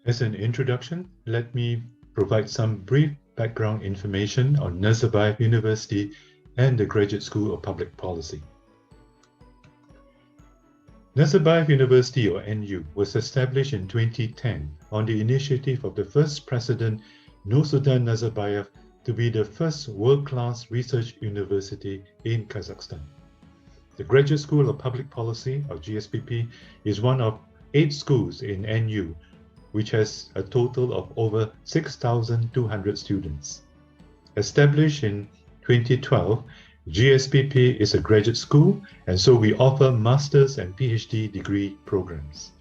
As an introduction, let me provide some brief background information on Nazarbayev University and the Graduate School of Public Policy. Nazarbayev University, or NU, was established in 2010 on the initiative of the first president, Nursultan Nazarbayev, to be the first world-class research university in Kazakhstan. The Graduate School of Public Policy, or GSPP, is one of 8 schools in NU, which has a total of over 6,200 students. Established in 2012, GSPP is a graduate school, and so we offer master's and PhD degree programs.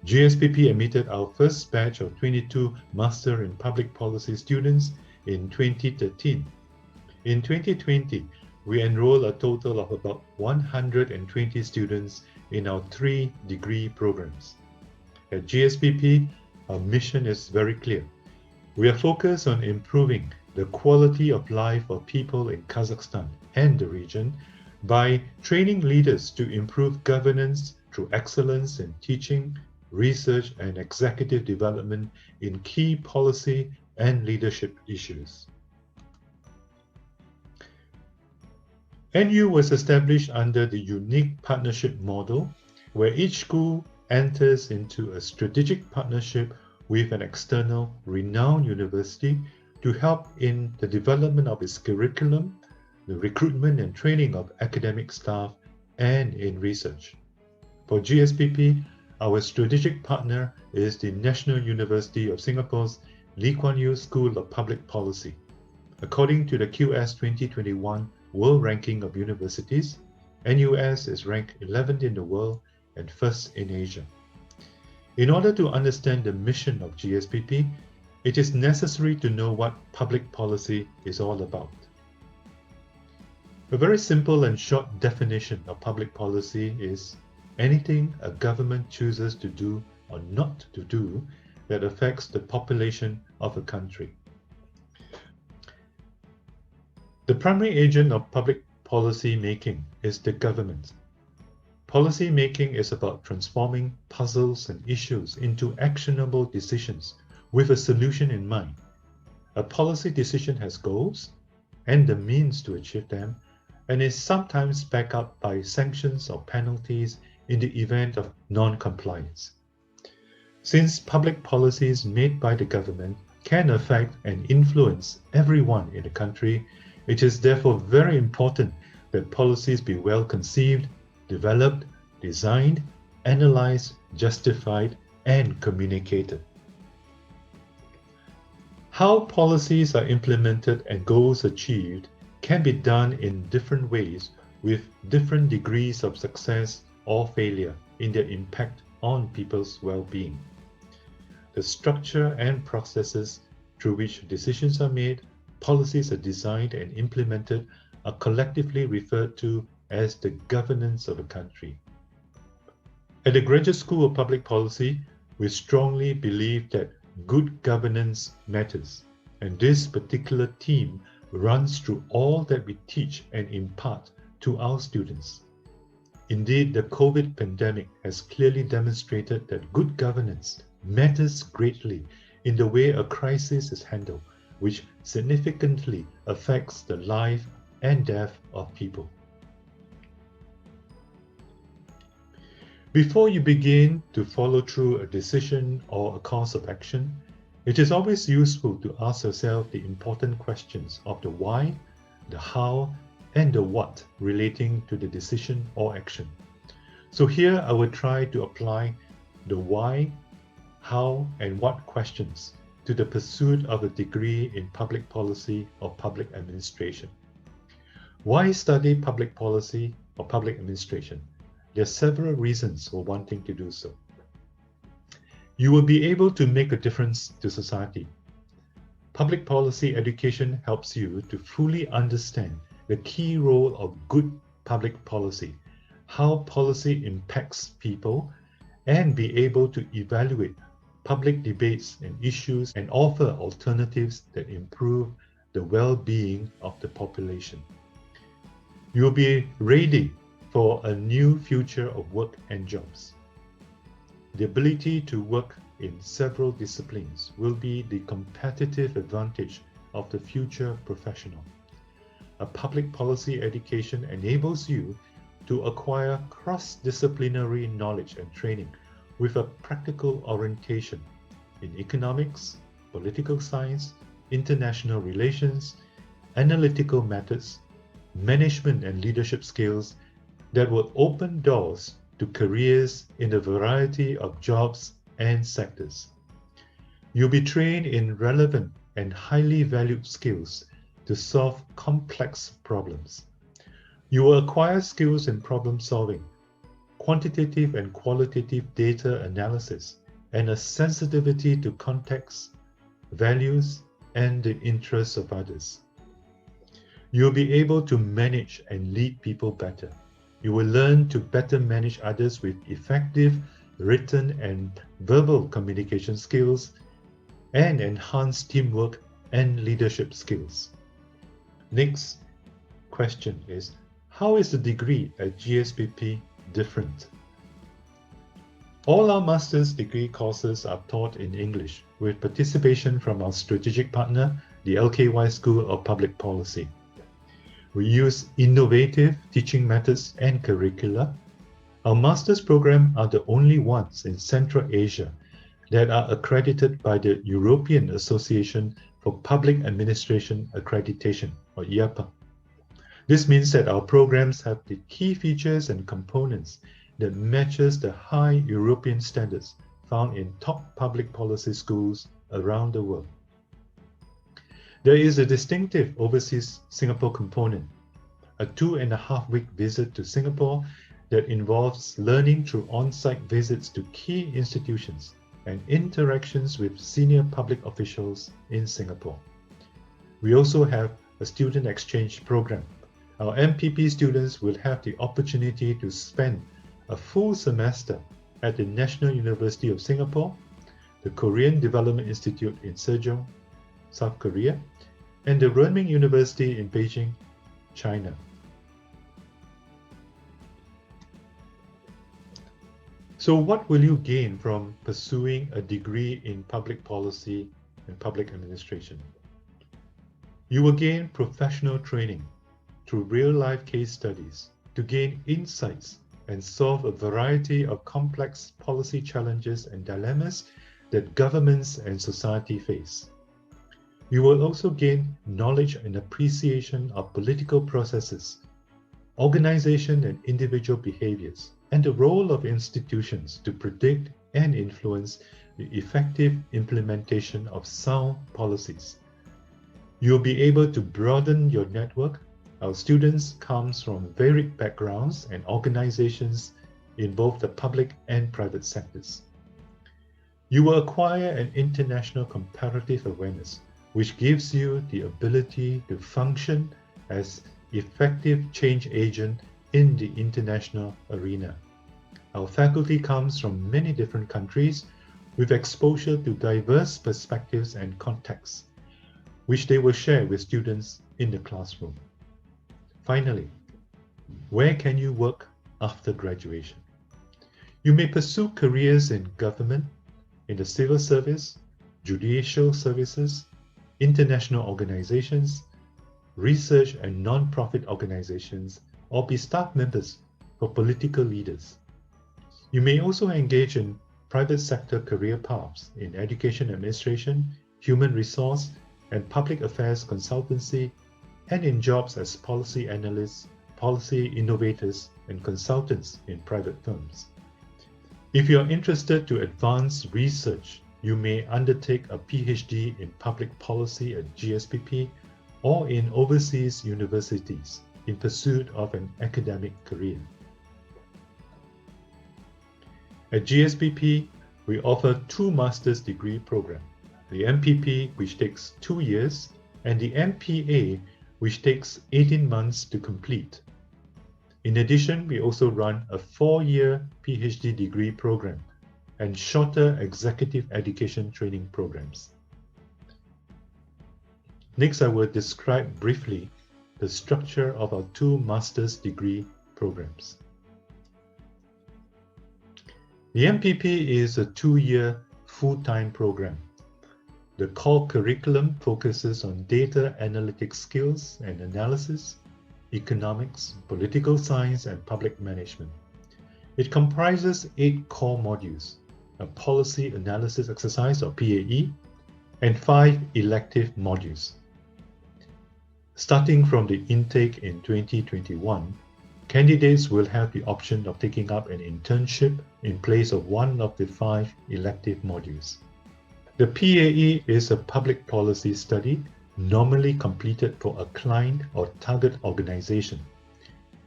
GSPP admitted our first batch of 22 Master in Public Policy students in 2013. In 2020, we enrolled a total of about 120 students in our 3 degree programs. At GSPP, our mission is very clear. We are focused on improving the quality of life of people in Kazakhstan and the region by training leaders to improve governance through excellence in teaching, research, and executive development in key policy and leadership issues. NU was established under the unique partnership model, where each school enters into a strategic partnership with an external renowned university to help in the development of its curriculum, the recruitment and training of academic staff, and in research. For GSPP, our strategic partner is the National University of Singapore's Lee Kuan Yew School of Public Policy. According to the QS 2021 World Ranking of Universities, NUS is ranked 11th in the world and 1st in Asia. In order to understand the mission of GSPP, it is necessary to know what public policy is all about. A very simple and short definition of public policy is anything a government chooses to do or not to do that affects the population of a country. The primary agent of public policy making is the government. Policy making is about transforming puzzles and issues into actionable decisions with a solution in mind. A policy decision has goals and the means to achieve them, and is sometimes backed up by sanctions or penalties in the event of non-compliance. Since public policies made by the government can affect and influence everyone in the country, it is therefore very important that policies be well conceived, developed, designed, analyzed, justified, and communicated. How policies are implemented and goals achieved can be done in different ways with different degrees of success or failure in their impact on people's well-being. The structure and processes through which decisions are made, policies are designed and implemented are collectively referred to as the governance of a country. At the Graduate School of Public Policy, we strongly believe that good governance matters, and this particular theme runs through all that we teach and impart to our students. Indeed, the COVID pandemic has clearly demonstrated that good governance matters greatly in the way a crisis is handled, which significantly affects the life and death of people. Before you begin to follow through a decision or a course of action, it is always useful to ask yourself the important questions of the why, the how, and the what relating to the decision or action. So here I will try to apply the why, how, and what questions to the pursuit of a degree in public policy or public administration. Why study public policy or public administration? There are several reasons for wanting to do so. You will be able to make a difference to society. Public policy education helps you to fully understand the key role of good public policy, how policy impacts people, and be able to evaluate public debates and issues and offer alternatives that improve the well-being of the population. You'll be ready for a new future of work and jobs. The ability to work in several disciplines will be the competitive advantage of the future professional. A public policy education enables you to acquire cross-disciplinary knowledge and training with a practical orientation in economics, political science, international relations, analytical methods, management and leadership skills that will open doors to careers in a variety of jobs and sectors. You'll be trained in relevant and highly valued skills to solve complex problems. You will acquire skills in problem solving, quantitative and qualitative data analysis, and a sensitivity to context, values, and the interests of others. You'll be able to manage and lead people better. You will learn to better manage others with effective written and verbal communication skills and enhance teamwork and leadership skills. Next question is, how is the degree at GSPP different? All our master's degree courses are taught in English with participation from our strategic partner, the LKY School of Public Policy. We use innovative teaching methods and curricula. Our master's program are the only ones in Central Asia that are accredited by the European Association for Public Administration Accreditation, or IAPA. This means that our programs have the key features and components that matches the high European standards found in top public policy schools around the world. There is a distinctive overseas Singapore component, a 2.5-week visit to Singapore that involves learning through on-site visits to key institutions and interactions with senior public officials in Singapore. We also have a student exchange program. Our MPP students will have the opportunity to spend a full semester at the National University of Singapore, the Korean Development Institute in Sejong, South Korea, and the Renmin University in Beijing, China. So what will you gain from pursuing a degree in public policy and public administration? You will gain professional training through real-life case studies to gain insights and solve a variety of complex policy challenges and dilemmas that governments and society face. You will also gain knowledge and appreciation of political processes, organization and individual behaviors, and the role of institutions to predict and influence the effective implementation of sound policies. You'll be able to broaden your network. Our students come from varied backgrounds and organizations in both the public and private sectors. You will acquire an international comparative awareness, which gives you the ability to function as effective change agent in the international arena. Our faculty comes from many different countries with exposure to diverse perspectives and contexts, which they will share with students in the classroom. Finally, where can you work after graduation? You may pursue careers in government, in the civil service, judicial services, international organizations, research and non-profit organizations, or be staff members for political leaders. You may also engage in private sector career paths in education administration, human resource, and public affairs consultancy, and in jobs as policy analysts, policy innovators, and consultants in private firms. If you are interested to advance research, you may undertake a PhD in public policy at GSPP or in overseas universities in pursuit of an academic career. At GSPP, we offer two master's degree programs, the MPP, which takes 2 years, and the MPA, which takes 18 months to complete. In addition, we also run a 4-year PhD degree program and shorter executive education training programs. Next, I will describe briefly the structure of our two master's degree programs. The MPP is a 2-year full-time program. The core curriculum focuses on data analytics skills and analysis, economics, political science, and public management. It comprises 8 core modules, a policy analysis exercise or PAE, and 5 elective modules. Starting from the intake in 2021, candidates will have the option of taking up an internship in place of one of the 5 elective modules. The PAE is a public policy study normally completed for a client or target organization.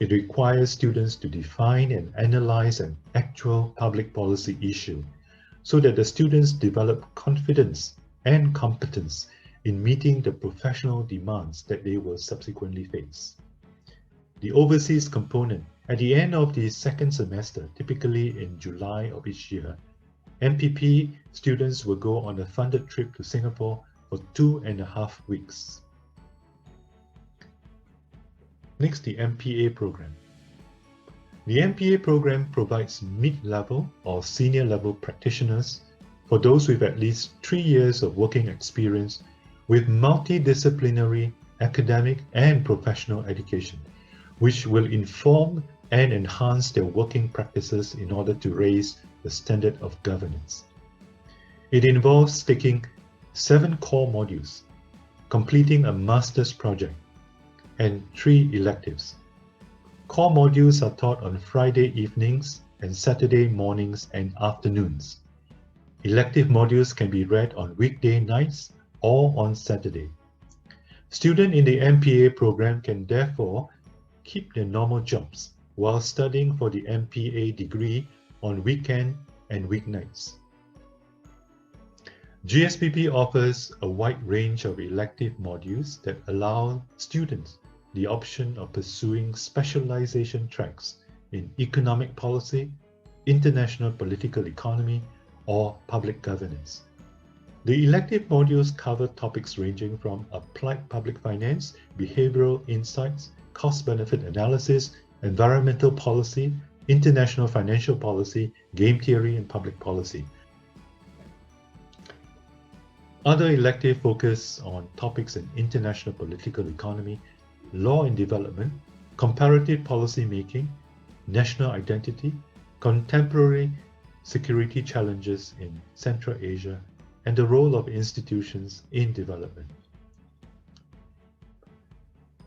It requires students to define and analyze an actual public policy issue so that the students develop confidence and competence in meeting the professional demands that they will subsequently face. The overseas component, at the end of the second semester, typically in July of each year, MPP students will go on a funded trip to Singapore for 2.5 weeks. Next, the MPA program. The MPA program provides mid-level or senior level practitioners for those with at least 3 years of working experience with multidisciplinary academic and professional education, which will inform and enhance their working practices in order to raise the standard of governance. It involves taking 7 core modules, completing a master's project, and 3 electives. Core modules are taught on Friday evenings and Saturday mornings and afternoons. Elective modules can be read on weekday nights or on Saturday. Students in the MPA program can therefore keep their normal jobs while studying for the MPA degree on weekend and weeknights. GSPP offers a wide range of elective modules that allow students the option of pursuing specialization tracks in economic policy, international political economy, or public governance. The elective modules cover topics ranging from applied public finance, behavioral insights, cost-benefit analysis, environmental policy, international financial policy, game theory, and public policy. Other electives focus on topics in international political economy, law and development, comparative policy making, national identity, contemporary security challenges in Central Asia, and the role of institutions in development.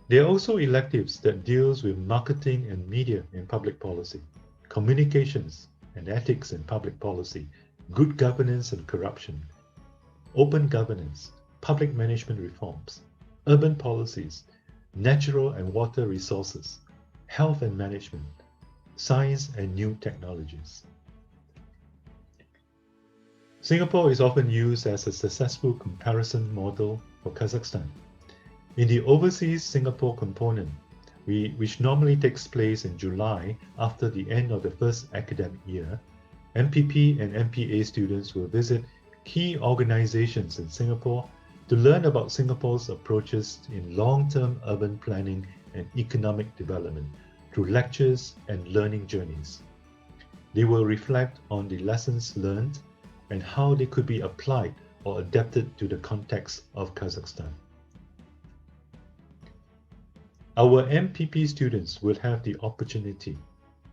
There are also electives that deals with marketing and media in public policy, communications and ethics in public policy, good governance and corruption, open governance, public management reforms, urban policies, natural and water resources, health and management, science and new technologies. Singapore is often used as a successful comparison model for Kazakhstan. In the overseas Singapore component, which normally takes place in July after the end of the first academic year, MPP and MPA students will visit key organizations in Singapore to learn about Singapore's approaches in long-term urban planning and economic development through lectures and learning journeys. They will reflect on the lessons learned and how they could be applied or adapted to the context of Kazakhstan. Our MPP students will have the opportunity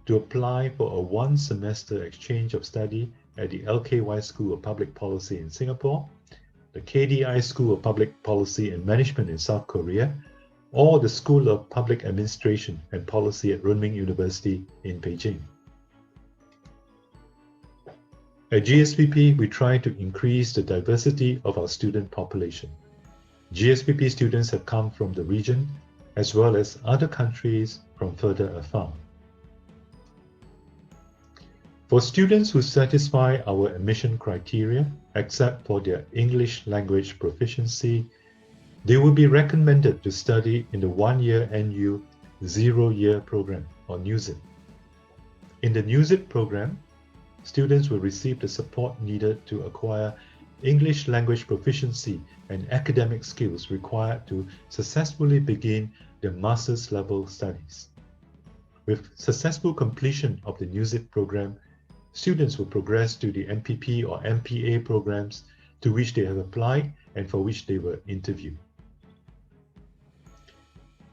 to apply for a 1-semester exchange of study at the LKY School of Public Policy in Singapore, the KDI School of Public Policy and Management in South Korea, or the School of Public Administration and Policy at Renmin University in Beijing. At GSPP, we try to increase the diversity of our student population. GSPP students have come from the region as well as other countries from further afar. For students who satisfy our admission criteria, except for their English language proficiency, they will be recommended to study in the 1-year NU 0-year program or NUZIP. In the NUZIP program, students will receive the support needed to acquire English language proficiency and academic skills required to successfully begin their master's level studies. With successful completion of the NUZIP program, Students will progress to the MPP or MPA programs to which they have applied and for which they were interviewed.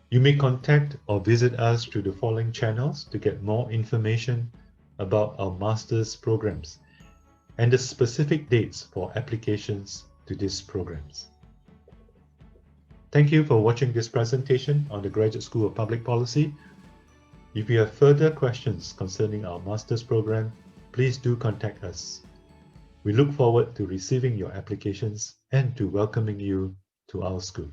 You may contact or visit us through the following channels to get more information about our master's programs and the specific dates for applications to these programs. Thank you for watching this presentation on the Graduate School of Public Policy. If you have further questions concerning our master's program, please do contact us. We look forward to receiving your applications and to welcoming you to our school.